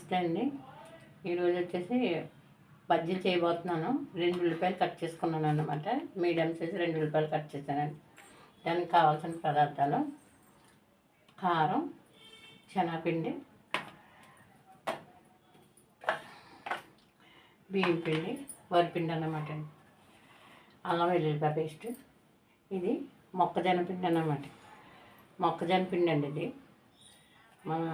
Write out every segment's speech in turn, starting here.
నమస్తే అండి. ఈరోజు వచ్చేసి బజ్జీలు చేయబోతున్నాను. 2 ఉల్లిపాయలు కట్ చేసుకున్నాను అన్నమాట. మీడియం సైజు 2 ఉల్లిపాయలు కట్ చేశానండి. దానికి కావాల్సిన పదార్థాలు కారం, శనగపిండి, బియ్యం పిండి, వరిపిండి అన్నమాట అండి. అల్లం వెల్లుల్లిపాయ పేస్ట్, ఇది మొక్కజొన్న పిండి అన్నమాట. మొక్కజొన్న పిండి అండి ఇది. మన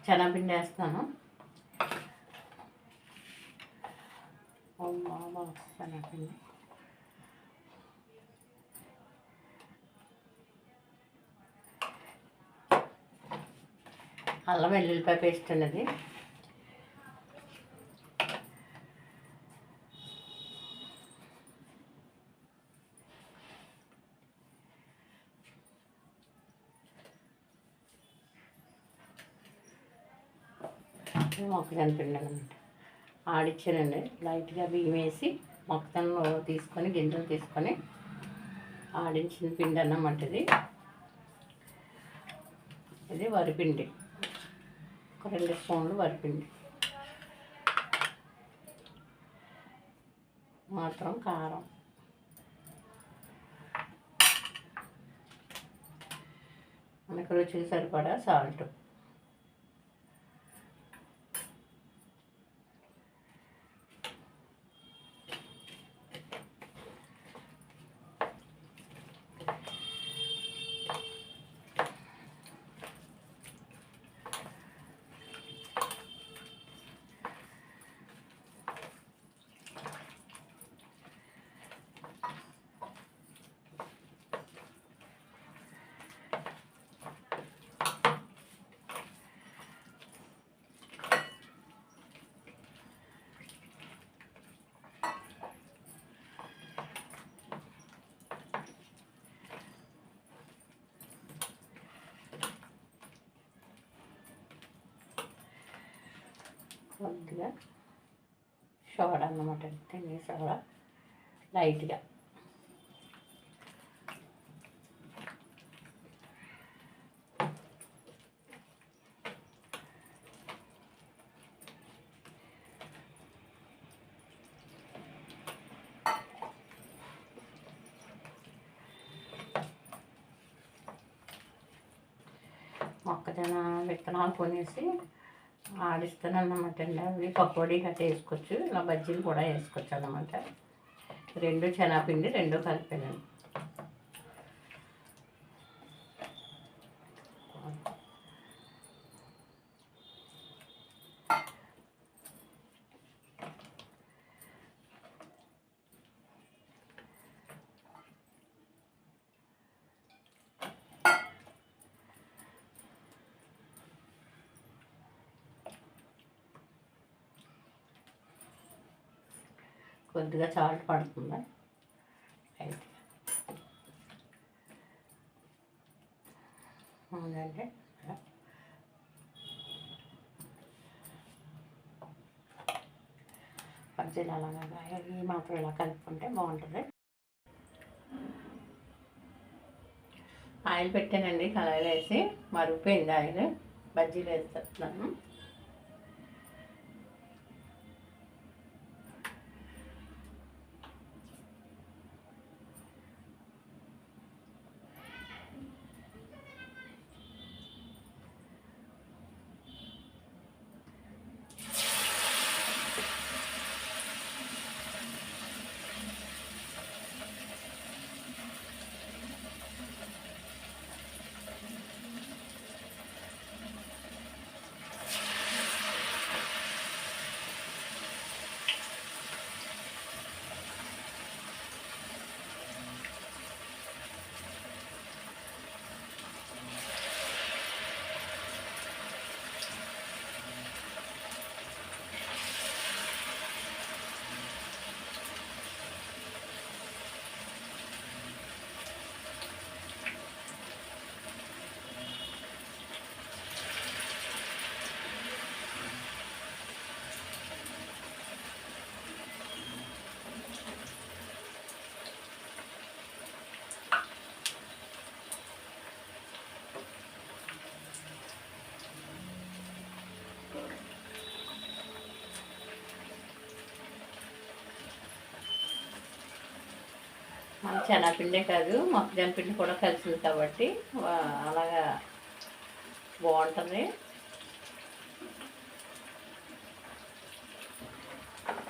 శనగపిండి వేస్తాను. శనగపిండి, అల్లం వెల్లుల్లిపాయ పేస్ట్ అనేది, మొక్కజొన్న పిండి అనమాట. ఆడిచ్చానండి. లైట్గా బియ్యం వేసి మొక్కజొన్న తీసుకొని గింజలు తీసుకొని ఆడించిన పిండి అన్నమాట ఇది. ఇది వరిపిండి, ఒక 2 స్పూన్లు వరిపిండి, మాత్రం కారం, మనకు రుచికి సరిపడా సాల్ట్, కొద్దిగా సోడా అన్నమాట. తినే సోడా లైట్గా, మొక్కజొన్న విత్తనాలు కొనేసి ఆడిస్తాను అన్నమాట అండి. అవి పకోడీ గట్రా వేసుకోవచ్చు, ఇలా బజ్జీలు కూడా వేసుకోవచ్చు అన్నమాట. 2 శనగపిండి 2 కలిపాను. కొద్దిగా సాల్ట్ పడుతుంది. అవునండి. బజ్జీలు అలాగా ఈ మాత్రం ఇలా కలుపుకుంటే బాగుంటుంది. ఆయిల్ పెట్టానండి, కళాయిలో వేసి మరిగిపోయింది ఆయిల్. బజ్జీలు వేస్తున్నాను. మన శనగపిండే కాదు మొక్కజొన్న పిండి కూడా కలిసింది కాబట్టి అలాగా బాగుంటుంది.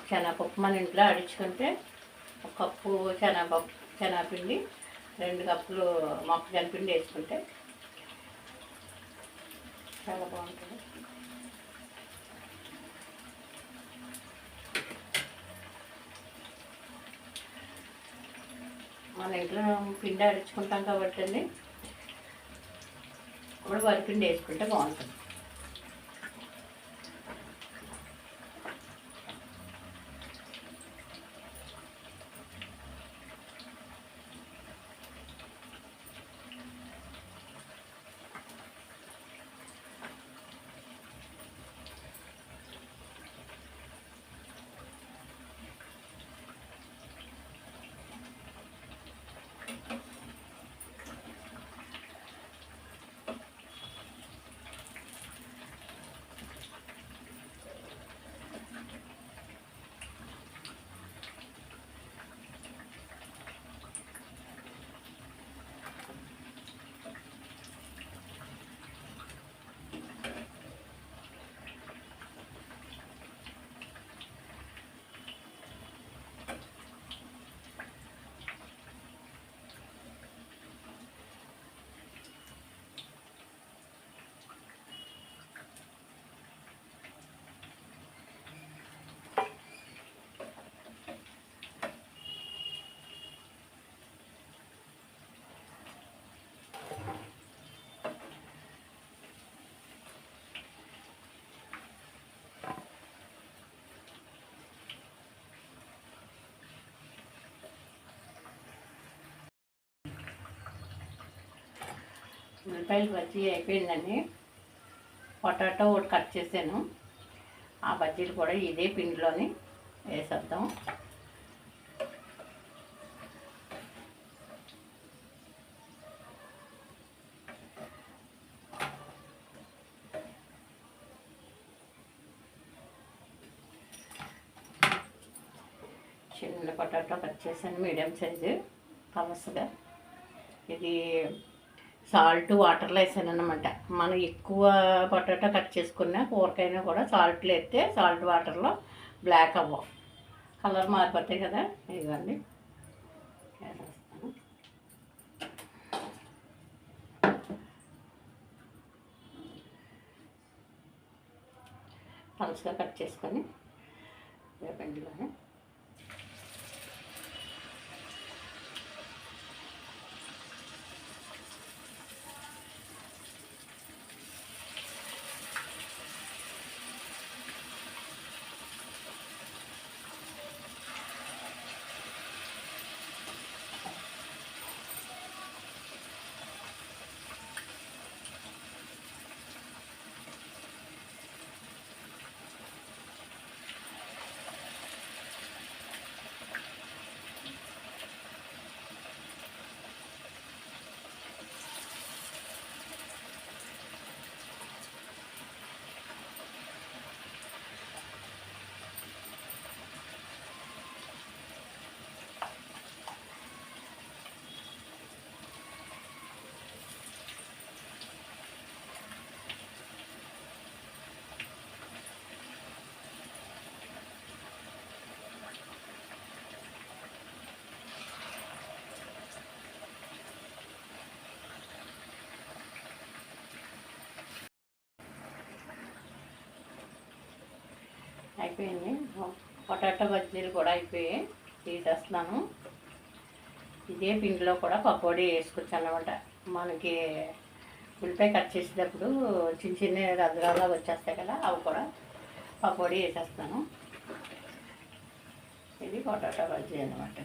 శనగపప్పు మన ఇంట్లో ఆడించుకుంటే ఒక కప్పు శనగపిండి 2 కప్పులు మొక్కజొన్న పిండి వేసుకుంటే చాలా బాగుంటుంది. మన ఇంట్లో పిండి ఆడించుకుంటాం కాబట్టి అండి ఇప్పుడు వరిపిండి వేసుకుంటే బాగుంటుంది. ఉల్లిపాయలు బజ్జీ అయిపోయిందండి. పొటాటో ఒకటి కట్ చేసాను. ఆ బజ్జీలు కూడా ఇదే పిండిలోని వేసేద్దాం. చిన్న పొటాటో కట్ చేసాను, మీడియం సైజు పలసగా. ఇది సాల్ట్ వాటర్లో వేసాను అన్నమాట. మనం ఎక్కువ పొటాటో కట్ చేసుకున్న కూరకైనా కూడా సాల్ట్లో వేస్తే సాల్ట్ వాటర్లో బ్లాక్ అవ్వవు, కలర్ మారిపోతాయి కదా. ఇదిగోండి వేసేస్తాను. పలుసుగా కట్ చేసుకొని వేపండిలోనే అయిపోయింది. పొటాటో బజ్జీలు కూడా అయిపోయాయి, తీసేస్తున్నాను. ఇదే పిండిలో కూడా పకోడీ వేసుకోవచ్చు అన్నమాట. మనకి ఉల్లిపాయ కట్ చేసేటప్పుడు చిన్న చిన్న రద్రాలా వచ్చేస్తాయి కదా, అవి కూడా పకోడీ వేసేస్తాను. ఇది పొటాటో బజ్జీ అన్నమాట.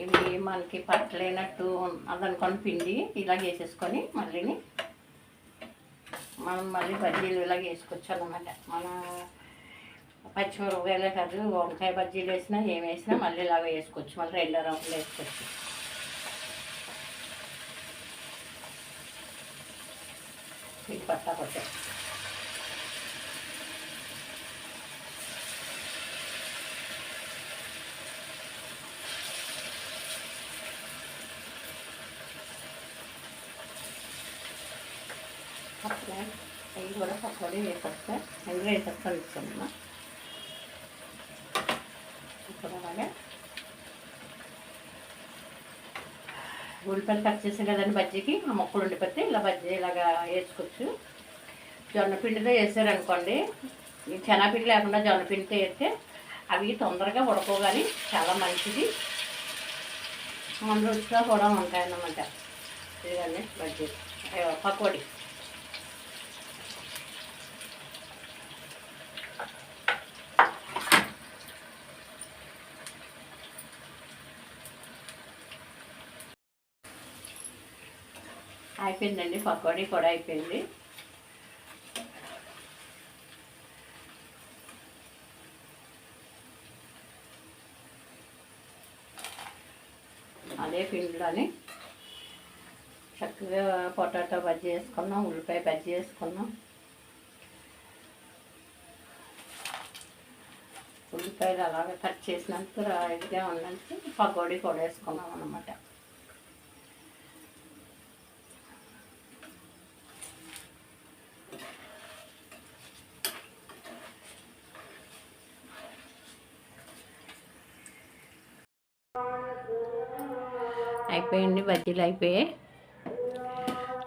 ఇవి మనకి పట్టలేనట్టు అదనుకొని పిండి ఇలా వేసేసుకొని మనం మళ్ళీ బజ్జీలు ఇలా వేసుకోవచ్చు అన్నమాట. మన పచ్చిమిరపకాయలే కాదు, వంకాయ బజ్జీలు వేసినా ఏం వేసినా మళ్ళీ ఇలాగ వేసుకోవచ్చు. మళ్ళీ 2 రౌండ్లు వేసుకోవచ్చు. పట్టాపట్టే. అట్లా అవి కూడా పకోడీ వేసేస్తా. అవి వేసేస్తా ఇచ్చాను. ఇప్పుడు అలాగే ఉల్లిపాయలు కట్ చేసాం కదండి బజ్జీకి. ఆ మొక్కలు ఉండిపోతే ఇలా బజ్జీ ఇలాగా వేసుకోవచ్చు. జొన్న పిండితో వేసారనుకోండి, ఈ శనగపిండి లేకుండా జొన్న పిండితో వేస్తే అవి తొందరగా ఉడకోగాని చాలా మంచిది, మన రుచిగా కూడా ఉంటాయన్నమాట. ఇదిగండి బజ్జీ పకోడీ. అయిపోయిందండి, పకోడీ కూడా అయిపోయింది. అదే పిండిలోని చక్కగా పొటాటో బజ్జీ వేసుకున్నాం, ఉల్లిపాయ బజ్జీ వేసుకున్నాం. ఉల్లిపాయలు అలాగే కట్ చేసినంత ఇదిగా ఉన్నందుకు పకోడీ కూడా వేసుకున్నాం అన్నమాట. అయిపోయింది, బజ్జీలు అయిపోయాయి.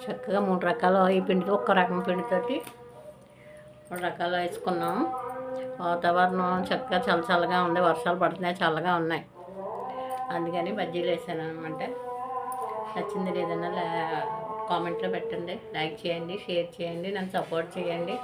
చక్కగా 3 రకాలు ఈ పిండితో, ఒక్క రకం పిండితోటి 3 రకాలు వేసుకున్నాం. వాతావరణం చక్కగా చల్లగా ఉంది, వర్షాలు పడుతున్నాయి, చల్లగా ఉన్నాయి, అందుకని బజ్జీలు వేసాను అనమాట. నచ్చింది లేదన్నా కామెంట్లో పెట్టండి, లైక్ చేయండి, షేర్ చేయండి, నన్ను సపోర్ట్ చేయండి.